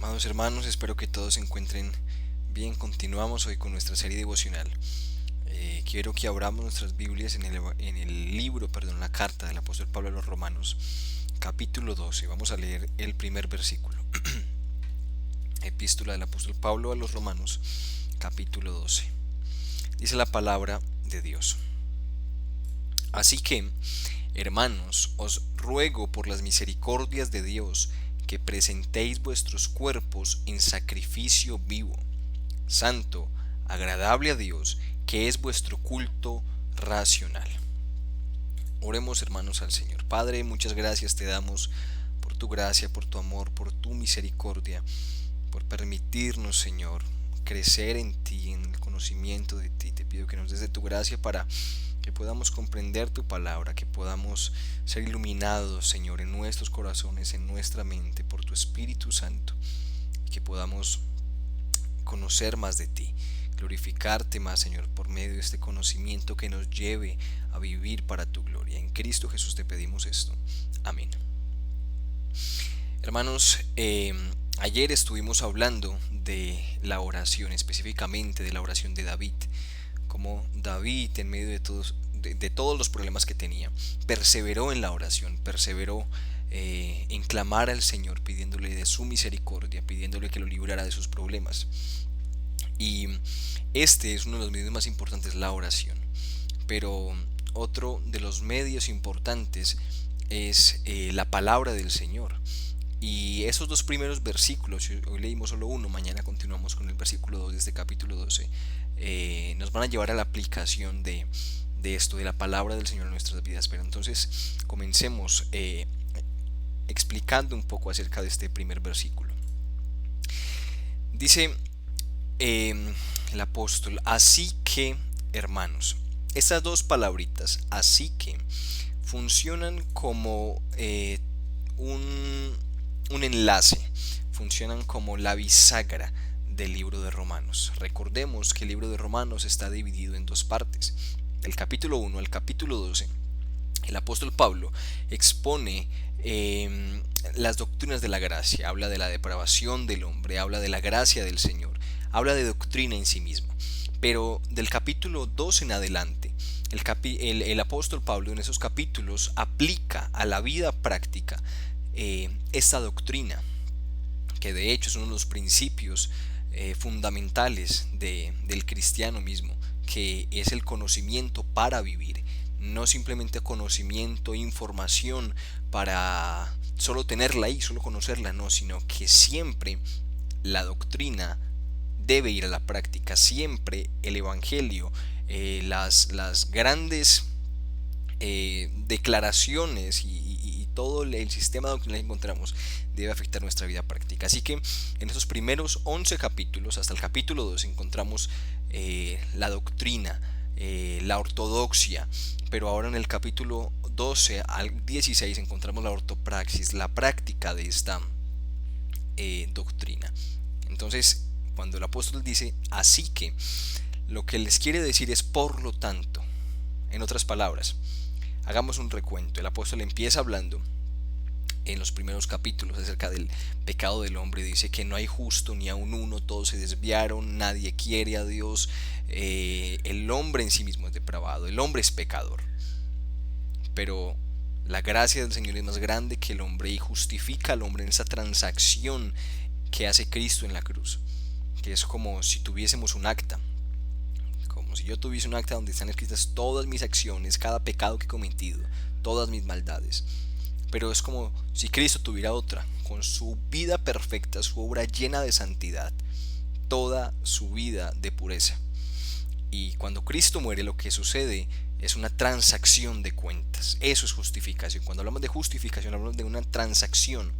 Amados hermanos, espero que todos se encuentren bien. Continuamos hoy con nuestra serie devocional. Quiero que abramos nuestras Biblias en el libro, la carta del apóstol Pablo a los Romanos, capítulo 12. Vamos a leer el primer versículo. Epístola del apóstol Pablo a los Romanos, capítulo 12. Dice la palabra de Dios. Así que, hermanos, os ruego por las misericordias de Dios que presentéis vuestros cuerpos en sacrificio vivo, santo, agradable a Dios, que es vuestro culto racional. Oremos, hermanos, al Señor. Padre, muchas gracias te damos por tu gracia, por tu amor, por tu misericordia, por permitirnos, Señor, crecer en ti, en el conocimiento de ti. Te pido que nos des de tu gracia para que podamos comprender tu palabra, que podamos ser iluminados, Señor, en nuestros corazones, en nuestra mente, por tu Espíritu Santo, y que podamos conocer más de ti, glorificarte más, Señor, por medio de este conocimiento que nos lleve a vivir para tu gloria. En Cristo Jesús te pedimos esto. Amén. Hermanos, ayer estuvimos hablando de la oración, específicamente de la oración de David, como David, en medio de todos los problemas que tenía, perseveró en la oración, perseveró en clamar al Señor, pidiéndole de su misericordia, pidiéndole que lo librara de sus problemas. Y este es uno de los medios más importantes, la oración. Pero otro de los medios importantes es la palabra del Señor. Y esos dos primeros versículos, hoy leímos solo uno, mañana continuamos con el versículo 2 de este capítulo 12, nos van a llevar a la aplicación de esto, de la palabra del Señor en nuestras vidas. Pero entonces comencemos explicando un poco acerca de este primer versículo. Dice el apóstol, así que, hermanos, estas dos palabritas, así que, funcionan como un enlace, funcionan como la bisagra del libro de Romanos. Recordemos que el libro de Romanos está dividido en dos partes. Del capítulo 1 al capítulo 12, el apóstol Pablo expone las doctrinas de la gracia, habla de la depravación del hombre, habla de la gracia del Señor, habla de doctrina en sí mismo. Pero del capítulo 2 en adelante, el apóstol Pablo en esos capítulos aplica a la vida práctica esta doctrina, que de hecho es uno de los principios fundamentales del cristiano mismo, que es el conocimiento para vivir, no simplemente conocimiento, información para solo tenerla ahí, solo conocerla, no, sino que siempre la doctrina debe ir a la práctica, siempre el evangelio, las grandes declaraciones y todo el sistema doctrinal que encontramos debe afectar nuestra vida práctica. Así que en esos primeros 11 capítulos, hasta el capítulo 2, encontramos la doctrina, la ortodoxia, pero ahora en el capítulo 12 al 16 encontramos la ortopraxis, la práctica de esta doctrina. Entonces, cuando el apóstol dice así que, lo que les quiere decir es por lo tanto. En otras palabras, hagamos un recuento. El apóstol empieza hablando en los primeros capítulos acerca del pecado del hombre. Dice que no hay justo ni aun uno, todos se desviaron, nadie quiere a Dios, el hombre en sí mismo es depravado, el hombre es pecador. Pero la gracia del Señor es más grande que el hombre y justifica al hombre en esa transacción que hace Cristo en la cruz, que es como si tuviésemos un acta, como si yo tuviese un acta donde están escritas todas mis acciones, cada pecado que he cometido, todas mis maldades. Pero es como si Cristo tuviera otra, con su vida perfecta, su obra llena de santidad, toda su vida de pureza. Y cuando Cristo muere, lo que sucede es una transacción de cuentas. Eso es justificación. Cuando hablamos de justificación, hablamos de una transacción.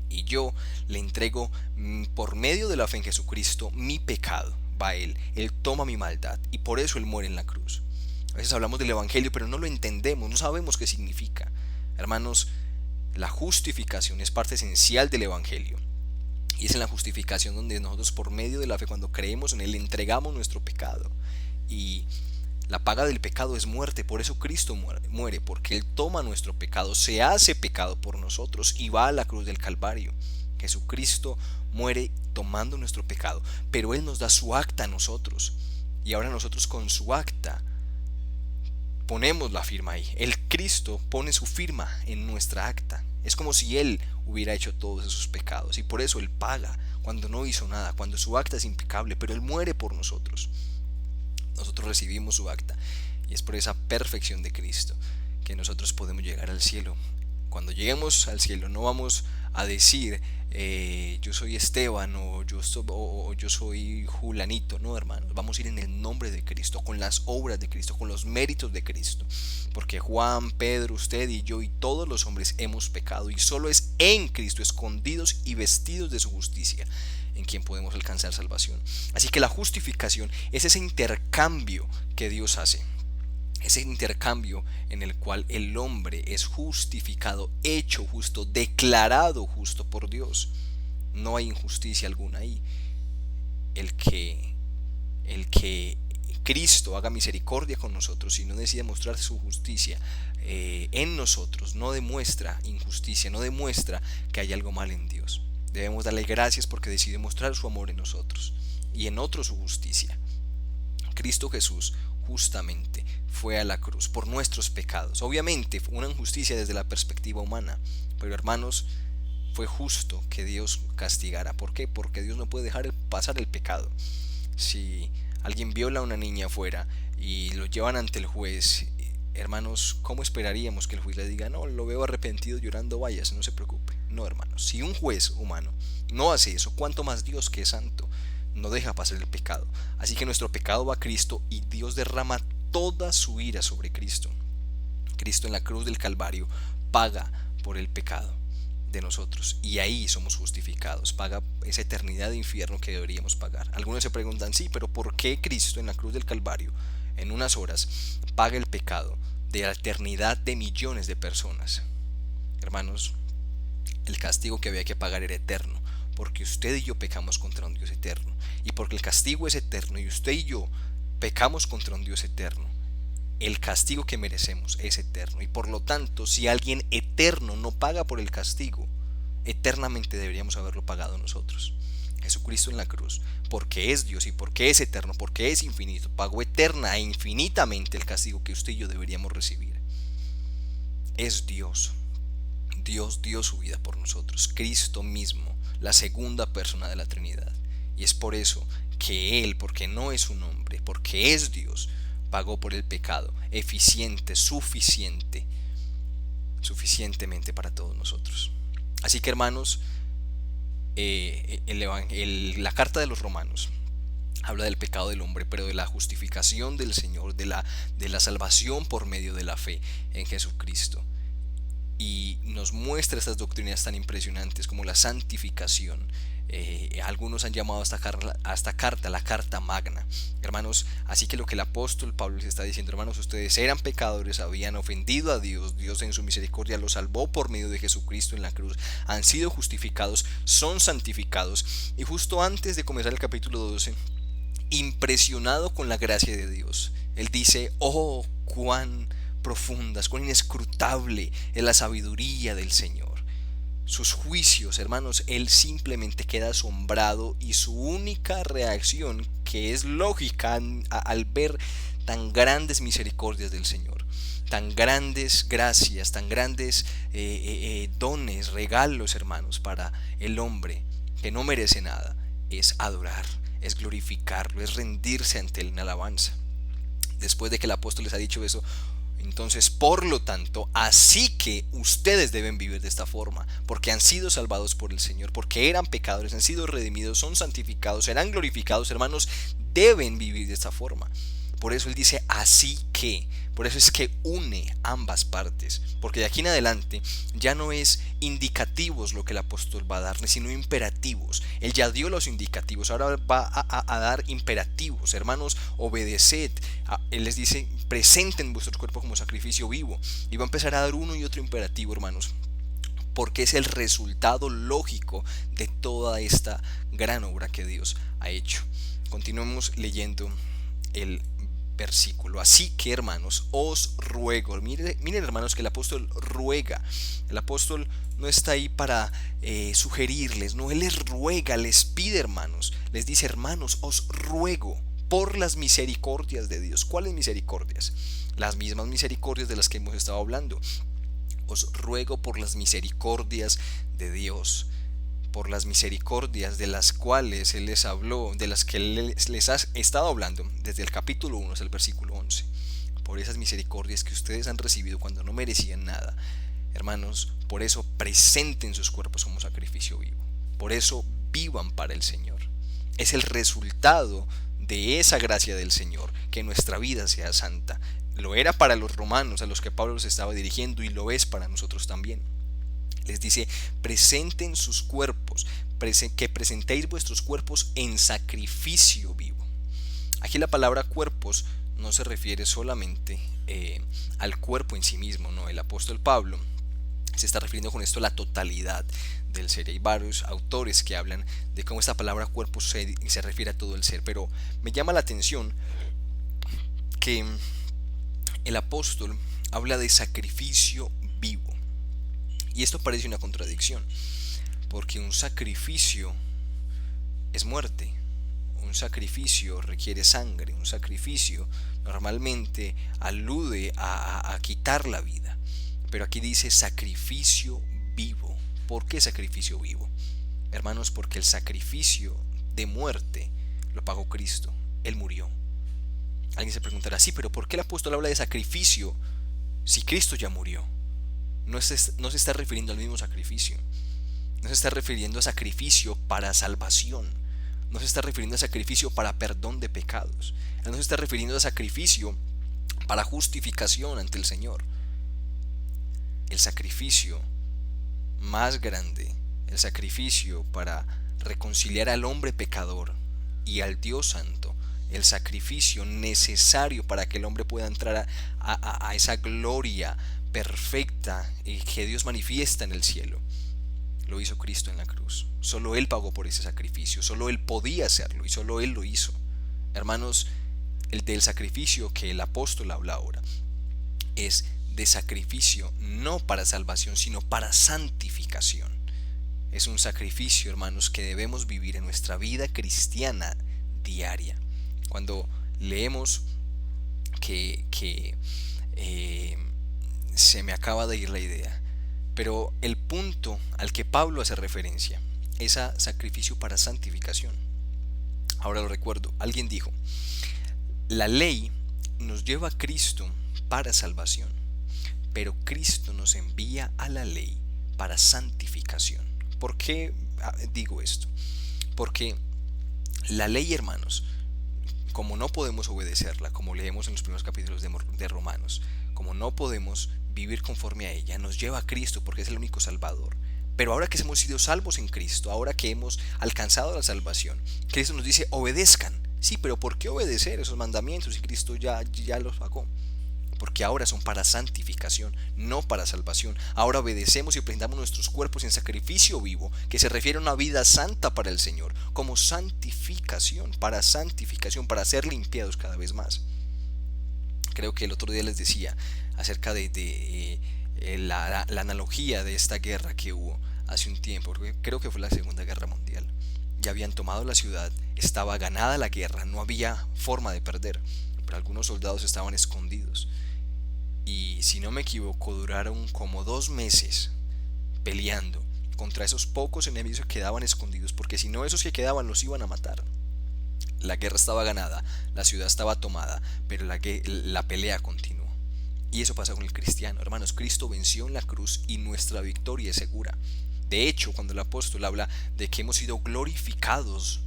Y yo le entrego por medio de la fe en Jesucristo mi pecado. Va Él toma mi maldad y por eso Él muere en la cruz. A veces hablamos del Evangelio, pero no lo entendemos, no sabemos qué significa. Hermanos, la justificación es parte esencial del Evangelio. Y es en la justificación donde nosotros, por medio de la fe, cuando creemos en Él, le entregamos nuestro pecado. Y la paga del pecado es muerte, por eso Cristo muere, porque Él toma nuestro pecado, se hace pecado por nosotros y va a la cruz del Calvario. Jesucristo muere tomando nuestro pecado, pero Él nos da su acta a nosotros. Y ahora nosotros con su acta ponemos la firma ahí. El Cristo pone su firma en nuestra acta. Es como si Él hubiera hecho todos esos pecados. Y por eso Él paga cuando no hizo nada, cuando su acta es impecable, pero Él muere por nosotros. Nosotros recibimos su acta. Y es por esa perfección de Cristo que nosotros podemos llegar al cielo. Cuando lleguemos al cielo no vamos a decir yo soy Esteban o yo soy Julanito. No, hermanos, vamos a ir en el nombre de Cristo, con las obras de Cristo, con los méritos de Cristo, porque Juan, Pedro, usted y yo y todos los hombres hemos pecado, y solo es en Cristo, escondidos y vestidos de su justicia, en quien podemos alcanzar salvación. Así que la justificación es ese intercambio que Dios hace, ese intercambio en el cual el hombre es justificado, hecho justo, declarado justo por Dios. No hay injusticia alguna ahí. El que Cristo haga misericordia con nosotros y no decide mostrar su justicia en nosotros, no demuestra injusticia, no demuestra que hay algo mal en Dios. Debemos darle gracias porque decide mostrar su amor en nosotros y en otros su justicia. Cristo Jesús justamente fue a la cruz por nuestros pecados. Obviamente fue una injusticia desde la perspectiva humana, pero hermanos, fue justo que Dios castigara. ¿Por qué? Porque Dios no puede dejar pasar el pecado. Si alguien viola a una niña afuera y lo llevan ante el juez, hermanos, ¿cómo esperaríamos que el juez le diga, no, lo veo arrepentido llorando, váyase, no se preocupe? No, hermanos, si un juez humano no hace eso, ¿cuánto más Dios, que es santo, no deja pasar el pecado? Así que nuestro pecado va a Cristo y Dios derrama toda su ira sobre Cristo. Cristo en la cruz del Calvario paga por el pecado de nosotros y ahí somos justificados, paga esa eternidad de infierno que deberíamos pagar. Algunos se preguntan, sí, pero ¿por qué Cristo en la cruz del Calvario en unas horas paga el pecado de la eternidad de millones de personas? Hermanos, el castigo que había que pagar era eterno, porque usted y yo pecamos contra un Dios eterno, y porque el castigo es eterno y usted y yo pecamos contra un Dios eterno, el castigo que merecemos es eterno, y por lo tanto, si alguien eterno no paga por el castigo, eternamente deberíamos haberlo pagado nosotros. Jesucristo en la cruz, porque es Dios y porque es eterno, porque es infinito, pagó eterna e infinitamente el castigo que usted y yo deberíamos recibir. Es Dios. Dios dio su vida por nosotros, Cristo mismo, la segunda persona de la Trinidad. Y es por eso que Él, porque no es un hombre, porque es Dios, pagó por el pecado, suficientemente para todos nosotros. Así que, hermanos, la carta de los Romanos habla del pecado del hombre, pero de la justificación del Señor, de la salvación por medio de la fe en Jesucristo. Y nos muestra estas doctrinas tan impresionantes como la santificación. Algunos han llamado a esta carta la carta magna, hermanos. Así que lo que el apóstol Pablo les está diciendo, hermanos, ustedes eran pecadores, habían ofendido a Dios, Dios en su misericordia los salvó por medio de Jesucristo en la cruz, han sido justificados, son santificados. Y justo antes de comenzar el capítulo 12, impresionado con la gracia de Dios, él dice, oh, cuán profundas, cuán inescrutable es la sabiduría del Señor. Sus juicios, hermanos, él simplemente queda asombrado y su única reacción, que es lógica al ver tan grandes misericordias del Señor, tan grandes gracias, tan grandes dones, regalos, hermanos, para el hombre que no merece nada, es adorar, es glorificarlo, es rendirse ante él en alabanza. Después de que el apóstol les ha dicho eso, entonces, por lo tanto, así que ustedes deben vivir de esta forma, porque han sido salvados por el Señor, porque eran pecadores, han sido redimidos, son santificados, serán glorificados, hermanos, deben vivir de esta forma. Por eso él dice así que, por eso es que une ambas partes, porque de aquí en adelante ya no es indicativos lo que el apóstol va a darle, sino imperativos. Él ya dio los indicativos, ahora va a dar imperativos. Hermanos, obedeced. Él les dice, presenten vuestro cuerpo como sacrificio vivo, y va a empezar a dar uno y otro imperativo, hermanos, porque es el resultado lógico de toda esta gran obra que Dios ha hecho. Continuemos leyendo el versículo. Así que, hermanos, os ruego. Miren, hermanos, que el apóstol ruega. El apóstol no está ahí para sugerirles, no, él les ruega, les pide, hermanos. Les dice: hermanos, os ruego por las misericordias de Dios. ¿Cuáles misericordias? Las mismas misericordias de las que hemos estado hablando. Os ruego por las misericordias de Dios, por las misericordias de las cuales Él les habló, de las que Él les ha estado hablando desde el capítulo 1 hasta el versículo 11. Por esas misericordias que ustedes han recibido cuando no merecían nada. Hermanos, por eso presenten sus cuerpos como sacrificio vivo. Por eso vivan para el Señor. Es el resultado de esa gracia del Señor, que nuestra vida sea santa. Lo era para los romanos a los que Pablo se estaba dirigiendo, y lo es para nosotros también. Les dice: presenten sus cuerpos, que presentéis vuestros cuerpos en sacrificio vivo. Aquí la palabra cuerpos no se refiere solamente al cuerpo en sí mismo, no. El apóstol Pablo se está refiriendo con esto a la totalidad del ser. Hay varios autores que hablan de cómo esta palabra cuerpo se refiere a todo el ser, pero me llama la atención que el apóstol habla de sacrificio vivo. Y esto parece una contradicción, porque un sacrificio es muerte, un sacrificio requiere sangre, un sacrificio normalmente alude a quitar la vida, pero aquí dice sacrificio vivo. ¿Por qué sacrificio vivo? Hermanos, porque el sacrificio de muerte lo pagó Cristo, Él murió. Alguien se preguntará: sí, pero ¿por qué el apóstol habla de sacrificio si Cristo ya murió? No se está refiriendo al mismo sacrificio. No se está refiriendo a sacrificio para salvación. No se está refiriendo a sacrificio para perdón de pecados. No se está refiriendo a sacrificio para justificación ante el Señor. El sacrificio más grande, el sacrificio para reconciliar al hombre pecador y al Dios santo, el sacrificio necesario para que el hombre pueda entrar a esa gloria perfecta que Dios manifiesta en el cielo, lo hizo Cristo en la cruz. Solo Él pagó por ese sacrificio, solo Él podía hacerlo y solo Él lo hizo. Hermanos, el del sacrificio que el apóstol habla ahora es de sacrificio no para salvación, sino para santificación. Es un sacrificio, hermanos, que debemos vivir en nuestra vida cristiana diaria. Cuando leemos se me acaba de ir la idea, pero el punto al que Pablo hace referencia es a sacrificio para santificación. Ahora lo recuerdo, alguien dijo: la ley nos lleva a Cristo para salvación, pero Cristo nos envía a la ley para santificación. ¿Por qué digo esto? Porque la ley, hermanos, como no podemos obedecerla, como leemos en los primeros capítulos de Romanos, como no podemos vivir conforme a ella, nos lleva a Cristo porque es el único Salvador. Pero ahora que hemos sido salvos en Cristo, ahora que hemos alcanzado la salvación, Cristo nos dice: obedezcan. Sí, pero ¿por qué obedecer esos mandamientos si Cristo ya los pagó? Porque ahora son para santificación, no para salvación. Ahora obedecemos y presentamos nuestros cuerpos en sacrificio vivo, que se refiere a una vida santa para el Señor, como santificación, para ser limpiados cada vez más. Creo que el otro día les decía acerca de la analogía de esta guerra que hubo hace un tiempo, porque creo que fue la Segunda Guerra Mundial. Ya habían tomado la ciudad, estaba ganada la guerra, no había forma de perder, pero algunos soldados estaban escondidos. Y si no me equivoco, duraron como 2 meses peleando contra esos pocos enemigos que quedaban escondidos, porque si no, esos que quedaban los iban a matar. La guerra estaba ganada, la ciudad estaba tomada, pero la pelea continuó. Y eso pasa con el cristiano, hermanos. Cristo venció en la cruz y nuestra victoria es segura. De hecho, cuando el apóstol habla de que hemos sido glorificados,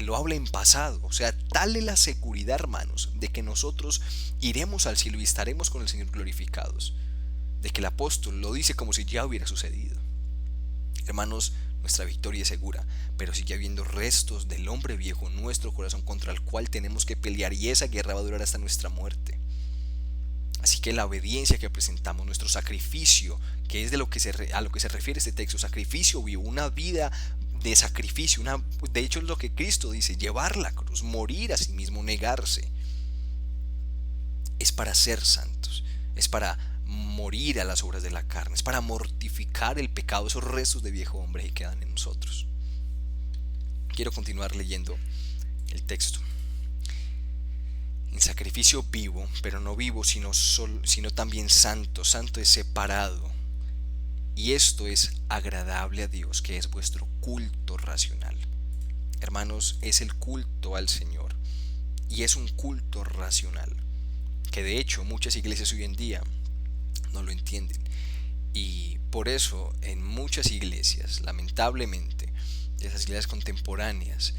lo habla en pasado. O sea, tal es la seguridad, hermanos, de que nosotros iremos al cielo y estaremos con el Señor glorificados. De que el apóstol lo dice como si ya hubiera sucedido. Hermanos, nuestra victoria es segura, pero sigue habiendo restos del hombre viejo en nuestro corazón contra el cual tenemos que pelear, y esa guerra va a durar hasta nuestra muerte. Así que la obediencia que presentamos, nuestro sacrificio, que es a lo que se refiere este texto, sacrificio vivo, una vida de sacrificio, de hecho es lo que Cristo dice: llevar la cruz, morir a sí mismo, negarse. es para ser santos, es para morir a las obras de la carne, es para mortificar el pecado, esos restos de viejo hombre que quedan en nosotros. Quiero continuar leyendo el texto. En sacrificio vivo, pero no vivo, sino también santo. Santo es separado. Y esto es agradable a Dios, que es vuestro culto racional. Hermanos, es el culto al Señor. Y es un culto racional. Que de hecho muchas iglesias hoy en día no lo entienden. Y por eso en muchas iglesias, lamentablemente, esas iglesias contemporáneas,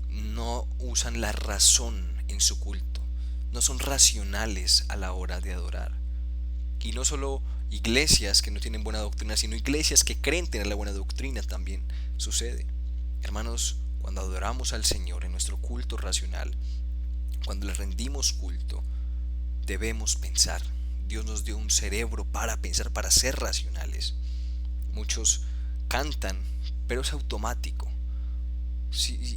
no usan la razón en su culto, no son racionales a la hora de adorar. Y no solo iglesias que no tienen buena doctrina, sino iglesias que creen tener la buena doctrina también sucede. Hermanos, cuando adoramos al Señor en nuestro culto racional, cuando le rendimos culto, debemos pensar. Dios nos dio un cerebro para pensar, para ser racionales. Muchos cantan, pero es automático.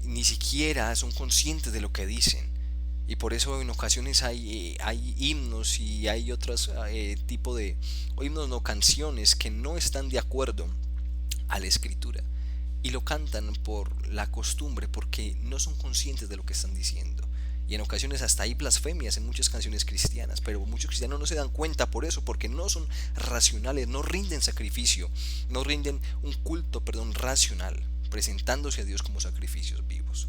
Ni siquiera son conscientes de lo que dicen. Y por eso en ocasiones hay himnos y hay otros tipo de, o himnos no, canciones que no están de acuerdo a la escritura. Y lo cantan por la costumbre, porque no son conscientes de lo que están diciendo. Y en ocasiones hasta hay blasfemias en muchas canciones cristianas, pero muchos cristianos no se dan cuenta por eso, porque no son racionales, no rinden sacrificio, no rinden un culto, racional, presentándose a Dios como sacrificios vivos.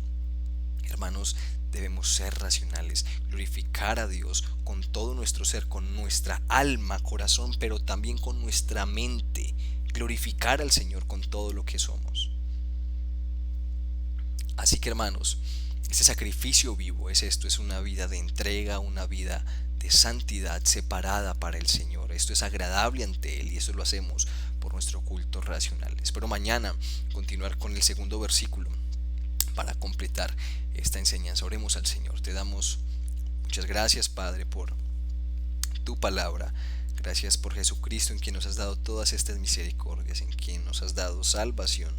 Hermanos, debemos ser racionales, glorificar a Dios con todo nuestro ser, con nuestra alma, corazón, pero también con nuestra mente, glorificar al Señor con todo lo que somos. Así que hermanos, este sacrificio vivo es esto, es una vida de entrega, una vida de santidad separada para el Señor. Esto es agradable ante Él y eso lo hacemos por nuestro culto racional. Espero mañana continuar con el segundo versículo para completar esta enseñanza. Oremos al Señor. Te damos muchas gracias, Padre, por tu palabra. Gracias por Jesucristo, en quien nos has dado todas estas misericordias, en quien nos has dado salvación,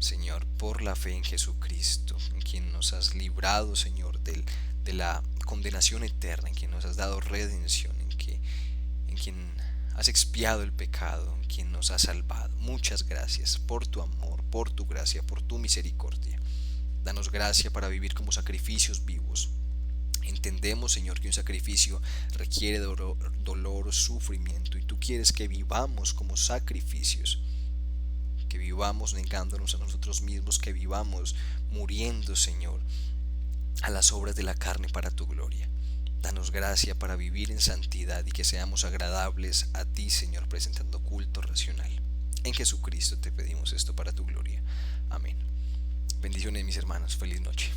Señor, por la fe en Jesucristo, en quien nos has librado, Señor, de la condenación eterna, en quien nos has dado redención, en quien has expiado el pecado, en quien nos has salvado. Muchas gracias por tu amor, por tu gracia, por tu misericordia. Danos gracia para vivir como sacrificios vivos. Entendemos, Señor, que un sacrificio requiere dolor, sufrimiento, y tú quieres que vivamos como sacrificios, que vivamos negándonos a nosotros mismos, que vivamos muriendo, Señor, a las obras de la carne para tu gloria. Danos gracia para vivir en santidad y que seamos agradables a ti, Señor, presentando culto racional. En Jesucristo te pedimos esto para tu gloria. Amén. Bendiciones, mis hermanos. Feliz noche.